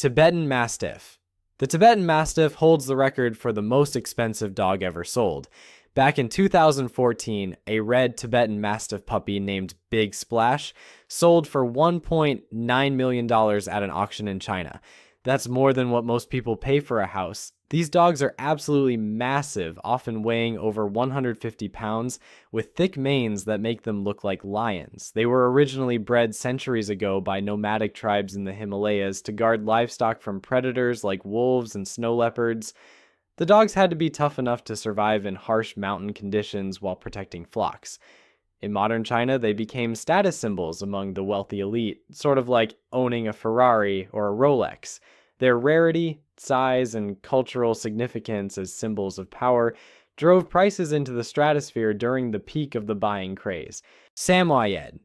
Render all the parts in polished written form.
Tibetan Mastiff. The Tibetan Mastiff holds the record for the most expensive dog ever sold. Back in 2014, a red Tibetan Mastiff puppy named Big Splash sold for $1.9 million at an auction in China. That's more than what most people pay for a house. These dogs are absolutely massive, often weighing over 150 pounds, with thick manes that make them look like lions. They were originally bred centuries ago by nomadic tribes in the Himalayas to guard livestock from predators like wolves and snow leopards. The dogs had to be tough enough to survive in harsh mountain conditions while protecting flocks. In modern China, they became status symbols among the wealthy elite, sort of like owning a Ferrari or a Rolex. Their rarity, size, and cultural significance as symbols of power drove prices into the stratosphere during the peak of the buying craze. Samoyed.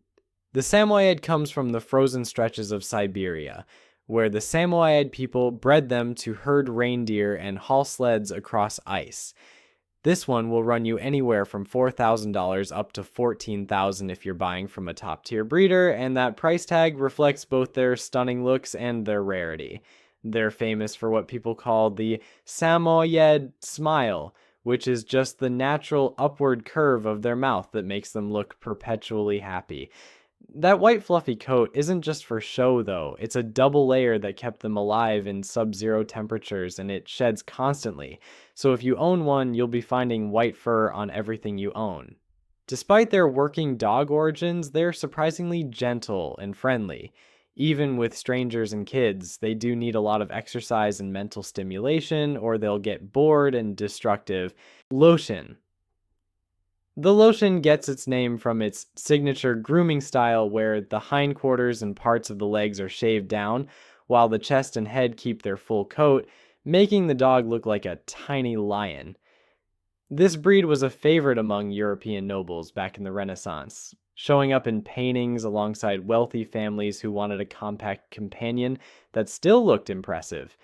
The Samoyed comes from the frozen stretches of Siberia, where the Samoyed people bred them to herd reindeer and haul sleds across ice. This one will run you anywhere from $4,000 up to $14,000 if you're buying from a top-tier breeder, and that price tag reflects both their stunning looks and their rarity. They're famous for what people call the Samoyed smile, which is just the natural upward curve of their mouth that makes them look perpetually happy. That white fluffy coat isn't just for show though, it's a double layer that kept them alive in sub-zero temperatures and it sheds constantly, so if you own one you'll be finding white fur on everything you own. Despite their working dog origins, they're surprisingly gentle and friendly. Even with strangers and kids, they do need a lot of exercise and mental stimulation or they'll get bored and destructive. Lotion. The Loshin gets its name from its signature grooming style where the hindquarters and parts of the legs are shaved down, while the chest and head keep their full coat, making the dog look like a tiny lion. This breed was a favorite among European nobles back in the Renaissance, showing up in paintings alongside wealthy families who wanted a compact companion that still looked impressive.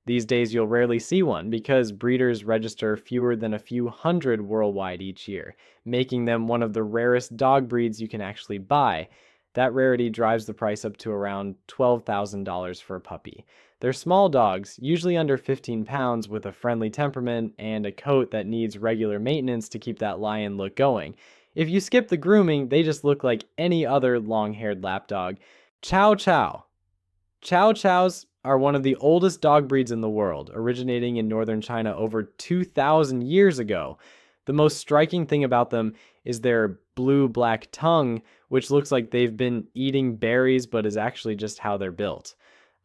These days you'll rarely see one because breeders register fewer than a few hundred worldwide each year, making them one of the rarest dog breeds you can actually buy. That rarity drives the price up to around $12,000 for a puppy. They're small dogs, usually under 15 pounds with a friendly temperament and a coat that needs regular maintenance to keep that lion look going. If you skip the grooming, they just look like any other long-haired lapdog. Chow Chow. Chow Chows are one of the oldest dog breeds in the world, originating in northern China over 2,000 years ago. The most striking thing about them is their blue-black tongue, which looks like they've been eating berries but is actually just how they're built.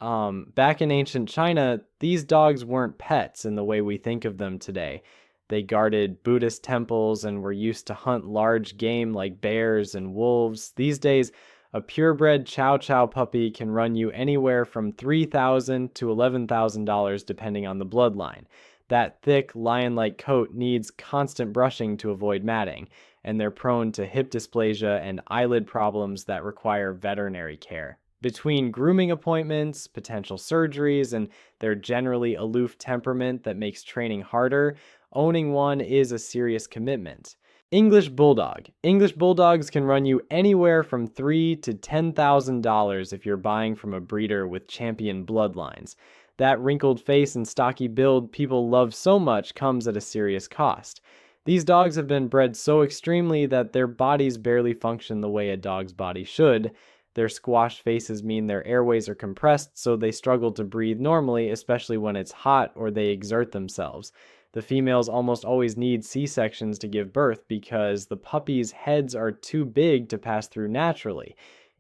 Back in ancient China, these dogs weren't pets in the way we think of them today. They guarded Buddhist temples and were used to hunt large game like bears and wolves. These days, a purebred Chow Chow puppy can run you anywhere from $3,000 to $11,000 depending on the bloodline. That thick, lion-like coat needs constant brushing to avoid matting, and they're prone to hip dysplasia and eyelid problems that require veterinary care. Between grooming appointments, potential surgeries, and their generally aloof temperament that makes training harder, owning one is a serious commitment. English Bulldog. English Bulldogs can run you anywhere from $3,000 to $10,000 if you're buying from a breeder with champion bloodlines. That wrinkled face and stocky build people love so much comes at a serious cost. These dogs have been bred so extremely that their bodies barely function the way a dog's body should. Their squashed faces mean their airways are compressed, so they struggle to breathe normally, especially when it's hot or they exert themselves. The females almost always need C-sections to give birth because the puppies' heads are too big to pass through naturally.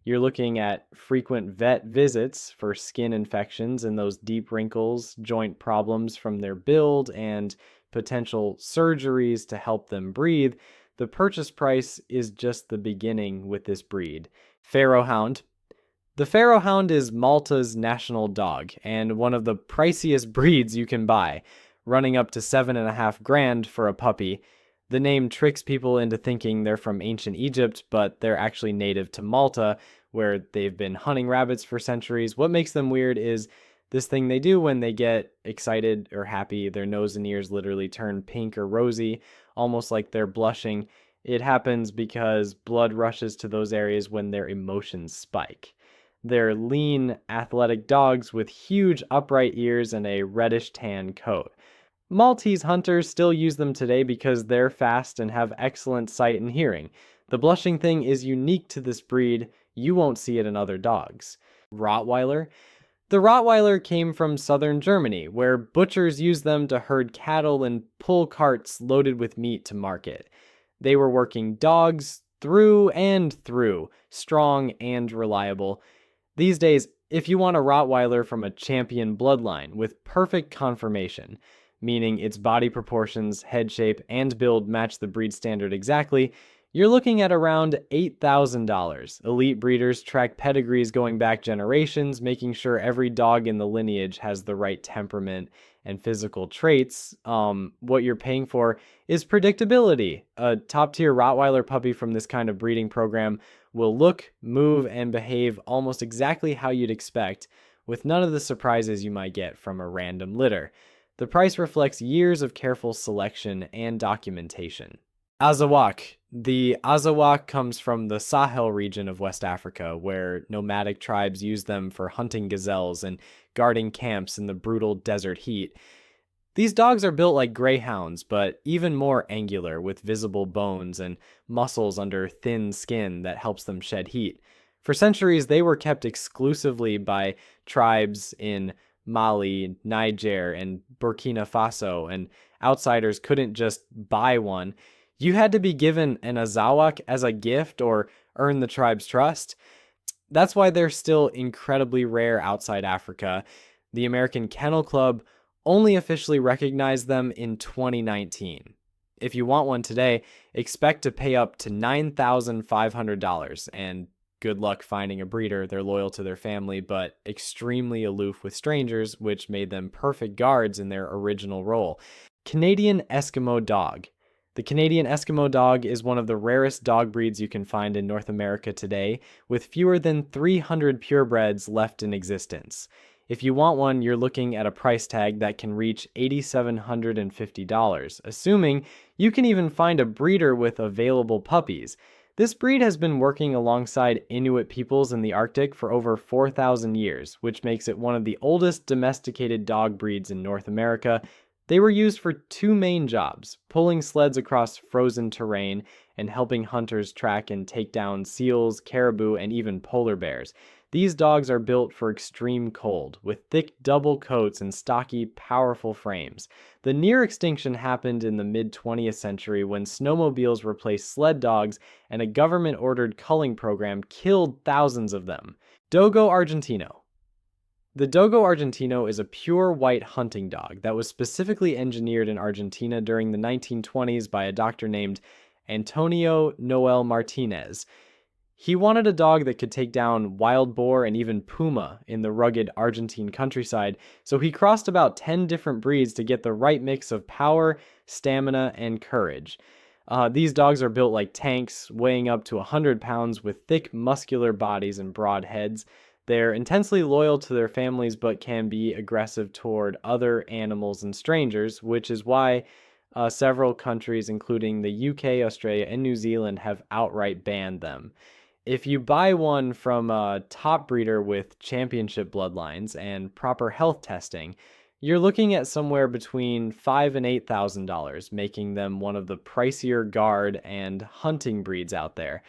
You're looking at frequent vet visits for skin infections and those deep wrinkles, joint problems from their build, and potential surgeries to help them breathe. The purchase price is just the beginning with this breed. Pharaoh Hound. The Pharaoh Hound is Malta's national dog and one of the priciest breeds you can buy, running up to $7,500 for a puppy. The name tricks people into thinking they're from ancient Egypt, but they're actually native to Malta, where they've been hunting rabbits for centuries. What makes them weird is this thing they do when they get excited or happy. Their nose and ears literally turn pink or rosy, almost like they're blushing. It happens because blood rushes to those areas when their emotions spike. They're lean, athletic dogs with huge upright ears and a reddish tan coat. Maltese hunters still use them today because they're fast and have excellent sight and hearing. The blushing thing is unique to this breed. You won't see it in other dogs. Rottweiler. The Rottweiler came from southern Germany, where butchers used them to herd cattle and pull carts loaded with meat to market. They were working dogs through and through, strong and reliable. These days, if you want a Rottweiler from a champion bloodline with perfect conformation, meaning its body proportions, head shape, and build match the breed standard exactly, you're looking at around $8,000. Elite breeders track pedigrees going back generations, making sure every dog in the lineage has the right temperament and physical traits. What you're paying for is predictability. A top-tier Rottweiler puppy from this kind of breeding program will look, move, and behave almost exactly how you'd expect, with none of the surprises you might get from a random litter. The price reflects years of careful selection and documentation. Azawak. The Azawak comes from the Sahel region of West Africa, where nomadic tribes use them for hunting gazelles and guarding camps in the brutal desert heat. These dogs are built like greyhounds, but even more angular, with visible bones and muscles under thin skin that helps them shed heat. For centuries, they were kept exclusively by tribes in Mali, Niger, and Burkina Faso, and outsiders couldn't just buy one. You had to be given an Azawak as a gift or earn the tribe's trust. That's why they're still incredibly rare outside Africa. The American Kennel Club only officially recognized them in 2019. If you want one today, expect to pay up to $9,500, and good luck finding a breeder. They're loyal to their family, but extremely aloof with strangers, which made them perfect guards in their original role. Canadian Eskimo Dog. The Canadian Eskimo Dog is one of the rarest dog breeds you can find in North America today, with fewer than 300 purebreds left in existence. If you want one, you're looking at a price tag that can reach $8,750, assuming you can even find a breeder with available puppies. This breed has been working alongside Inuit peoples in the Arctic for over 4,000 years, which makes it one of the oldest domesticated dog breeds in North America. They were used for two main jobs: pulling sleds across frozen terrain and helping hunters track and take down seals, caribou, and even polar bears. These dogs are built for extreme cold, with thick double coats and stocky, powerful frames. The near extinction happened in the mid-20th century when snowmobiles replaced sled dogs and a government-ordered culling program killed thousands of them. Dogo Argentino. The Dogo Argentino is a pure white hunting dog that was specifically engineered in Argentina during the 1920s by a doctor named Antonio Noel Martinez. He wanted a dog that could take down wild boar and even puma in the rugged Argentine countryside, so he crossed about 10 different breeds to get the right mix of power, stamina, and courage. These dogs are built like tanks, weighing up to 100 pounds with thick, muscular bodies and broad heads. They're intensely loyal to their families but can be aggressive toward other animals and strangers, which is why several countries, including the UK, Australia, and New Zealand, have outright banned them. If you buy one from a top breeder with championship bloodlines and proper health testing, you're looking at somewhere between $5,000 and $8,000, making them one of the pricier guard and hunting breeds out there.